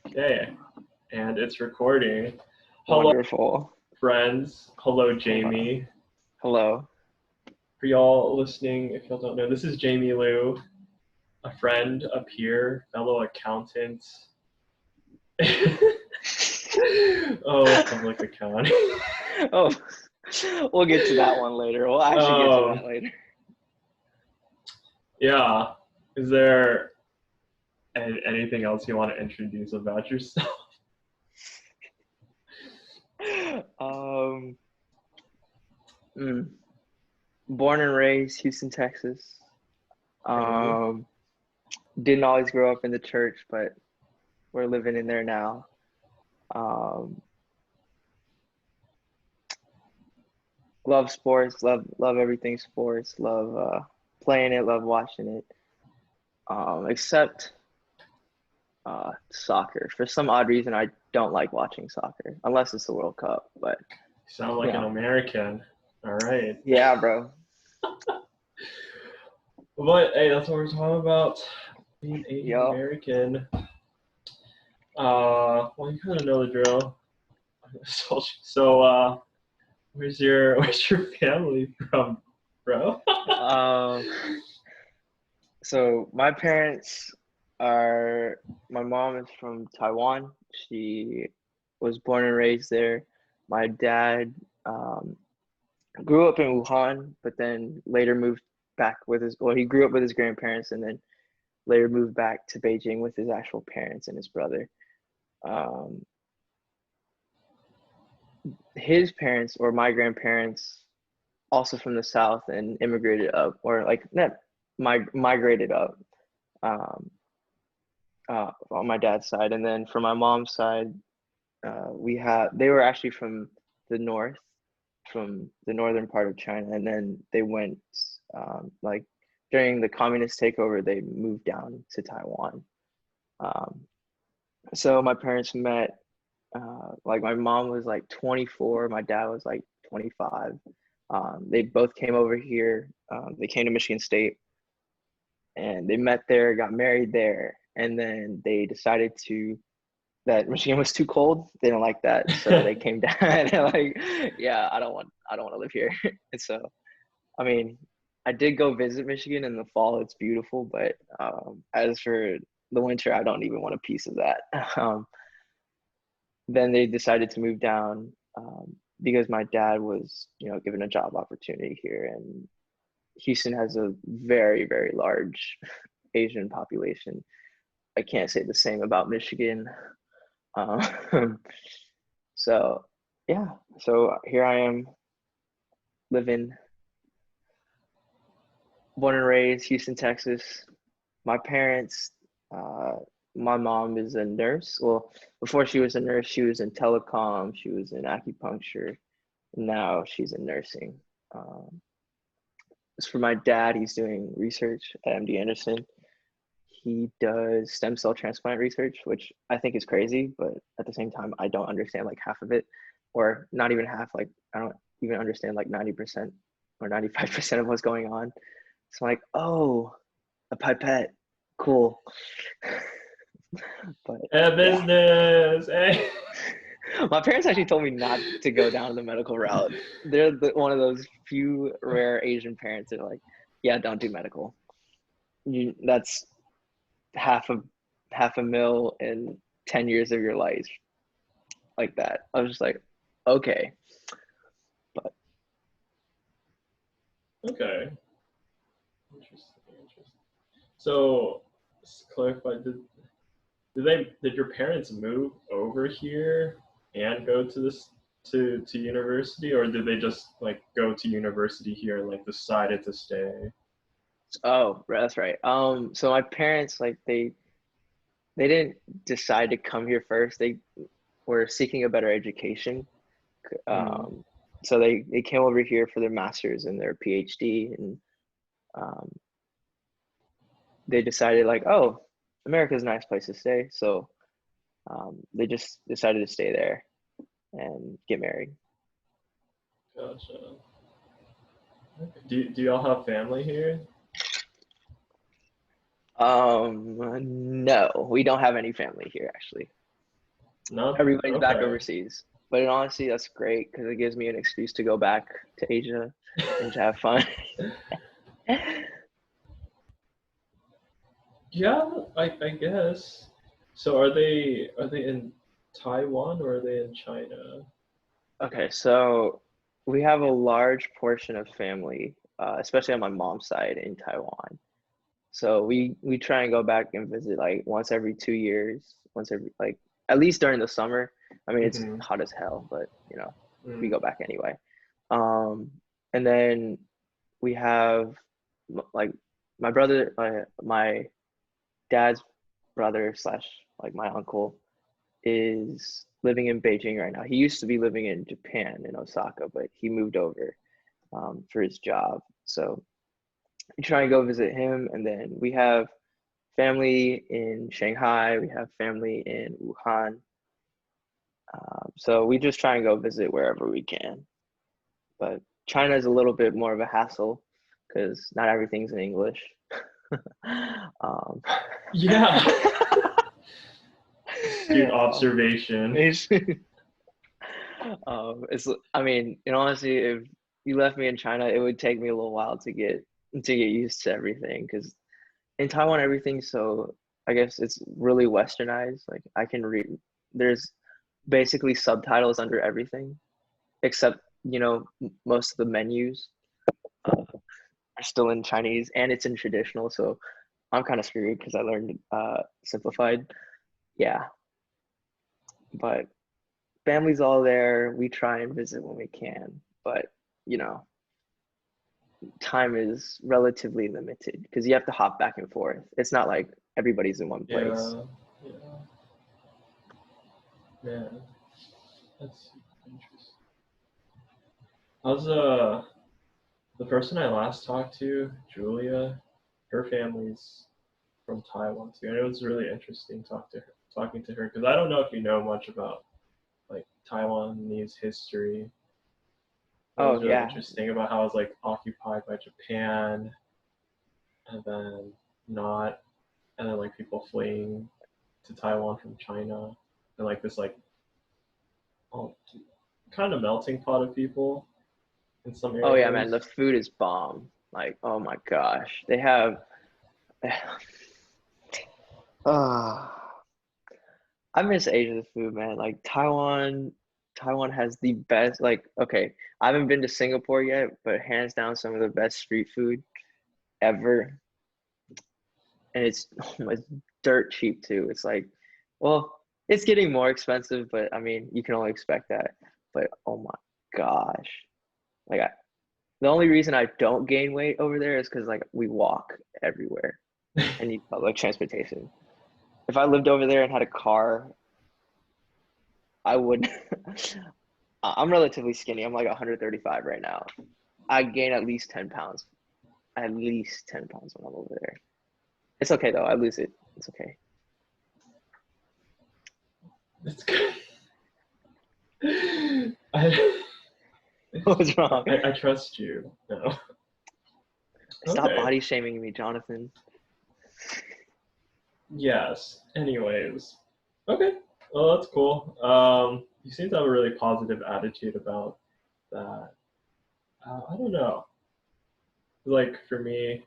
Okay, and it's recording. Hello, Wonderful. friends. Hello, Hello. Jamie. Hello. For y'all listening, if y'all don't know, this is Jamie Liu, a friend, a peer, fellow accountant. Oh, public accounting. Oh, we'll get to that one later. We'll actually get to Um, that later. yeah. Is there anything else you want to introduce about yourself? Um, mm, Born and raised Houston, Texas. Okay. Um, didn't always grow up in the church, but we're living in there now. Um, love sports. Love everything sports. Love playing it. Love watching it. Except soccer. For some odd reason, I don't like watching soccer unless it's the World Cup. But You sound you like an know, American. All right. yeah, bro. But hey, that's what we're talking about. Being Asian Yo, American. Well, you kind of know the drill. So, where's your family from, bro? um, so my parents are. My mom is from Taiwan. She was born and raised there. My dad um, grew up in Wuhan, but then later moved back with his. Well, he grew up with his grandparents, and then later moved back to Beijing with his actual parents and his brother. Um, his parents or my grandparents also from the south and immigrated up or like not migrated up um, on my dad's side, and then for my mom's side we have they were actually from the north, from the northern part of China, and then they went like during the communist takeover they moved down to Taiwan. um, so my parents met, like my mom was like 24, my dad was like 25. They both came over here. They came to Michigan State and they met there, got married there, and then they decided to that Michigan was too cold. They didn't like that, so they came down and they're like, "Yeah, I don't want to live here." And so, I mean, I did go visit Michigan in the fall. It's beautiful, but as for the winter, I don't even want a piece of that. Then they decided to move down because my dad was, given a job opportunity here, and Houston has a very, very large Asian population. I can't say the same about Michigan. Um, so, yeah, so here I am living, born and raised Houston, Texas. My parents, uh, my mom is a nurse. Well, before she was a nurse, she was in telecom, she was in acupuncture. Now she's in nursing. Um, as for my dad, he's doing research at MD Anderson. He does stem cell transplant research, which I think is crazy, but at the same time, I don't understand like half of it, or not even half. Like, I don't even understand like 90% or 95% of what's going on. So I'm like, oh, a pipette, cool. But yeah, Business. Hey. my parents actually told me not to go down the medical route. They're one of those few rare Asian parents that are like, yeah, don't do medical. That's half a half a mil in 10 years of your life, like that. I was just like, okay. But Okay. Interesting. Interesting. So, just clarify. Did your parents move over here and go to this to university, or did they just like go to university here and like decided to stay? oh, that's right. So my parents, like, they didn't decide to come here first. They were seeking a better education. Mm. um so they came over here for their masters and their PhD, and um they decided like, oh, America's a nice place to stay, so they just decided to stay there and get married. Gotcha. Okay. Do y'all have family here? No, we don't have any family here actually. No? Everybody's back Okay. overseas. But honestly, that's great because it gives me an excuse to go back to Asia and to have fun. Yeah, I guess. So are they in Taiwan or are they in China? Okay, so we have a large portion of family, especially on my mom's side in Taiwan. So we try and go back and visit like once every 2 years, once every like at least during the summer. I mean, it's Mm-hmm. hot as hell, but we Mm. go back anyway. Um, and then we have like my brother, my dad's brother slash like my uncle is living in Beijing right now. He used to be living in Japan in Osaka, but he moved over for his job. So we try and go visit him, and then we have family in Shanghai. We have family in Wuhan. So we just try and go visit wherever we can. But China is a little bit more of a hassle because not everything's in English. um, Yeah. Astute observation. I mean, in honesty, if you left me in China, it would take me a little while to get used to everything because in Taiwan everything's so I guess it's really westernized. Like I can read there's basically subtitles under everything except most of the menus are still in Chinese and it's in traditional, so I'm kind of screwed because I learned simplified. Yeah, but family's all there. We try and visit when we can, but you know, time is relatively limited because you have to hop back and forth. It's not like everybody's in one place. Yeah. Yeah. Man, that's interesting. How's the person I last talked to, Julia, her family's from Taiwan too. And it was really interesting talking to her because I don't know if you know much about like Taiwanese history. It Oh was really yeah. interesting about how it was like occupied by Japan and then not, and then like people fleeing to Taiwan from China and like this like all kind of melting pot of people in some Oh yeah, man. The areas. food is bomb. Like, oh my gosh, they have. Ah, I miss Asian food, man. Like Taiwan has the best. Like, okay, I haven't been to Singapore yet, but hands down, some of the best street food ever. And it's dirt cheap too. It's like, well, it's getting more expensive, but I mean, you can only expect that. But oh my gosh, like the only reason I don't gain weight over there is because like we walk everywhere and need public transportation. If I lived over there and had a car, I would. I'm relatively skinny. I'm like 135 right now. I gain at least 10 pounds. At least 10 pounds when I'm over there. It's okay though. I lose it. It's okay. It's good. I, What's wrong? I trust you. No. Stop Okay. body shaming me, Jonathan. Yes. Anyways. Okay. Well, that's cool. You seem to have a really positive attitude about that. I don't know. Like for me,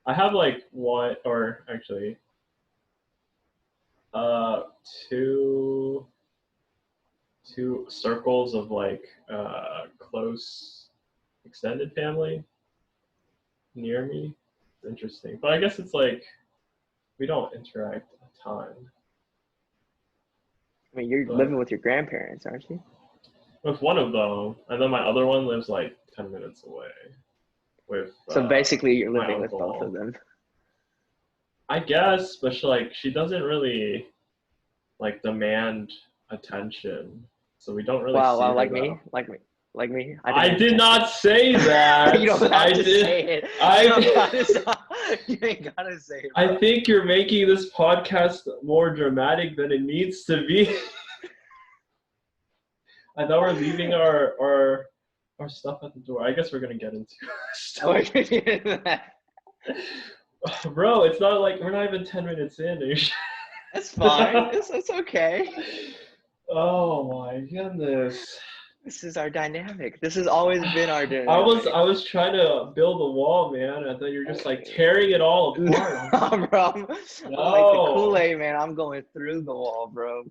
I have like one or actually uh two two circles of like close extended family near me. It's interesting. But I guess it's like we don't interact a ton. I mean, you're living But with your grandparents, aren't you? with one of them, and then my other one lives like 10 minutes away with So basically, you're my living with both of uncle. them. I guess, but she doesn't really like demand attention, so we don't really Wow, see wow, her like that. me, like me. I I demand did attention. not say that. You don't have I to did. say it. You don't I. gotta say. You ain't gotta say it, I bro. think you're making this podcast more dramatic than it needs to be. I thought we're leaving our stuff at the door. I guess we're gonna get into stuff. Bro, it's not like we're not even 10 minutes in. That's fine. It's okay. Oh my goodness. This is our dynamic. This has always been our I dynamic. was trying to build a wall, man. I thought you were just like tearing it all No, apart. bro. I'm like the No. Kool-Aid man. I'm going through the wall, bro.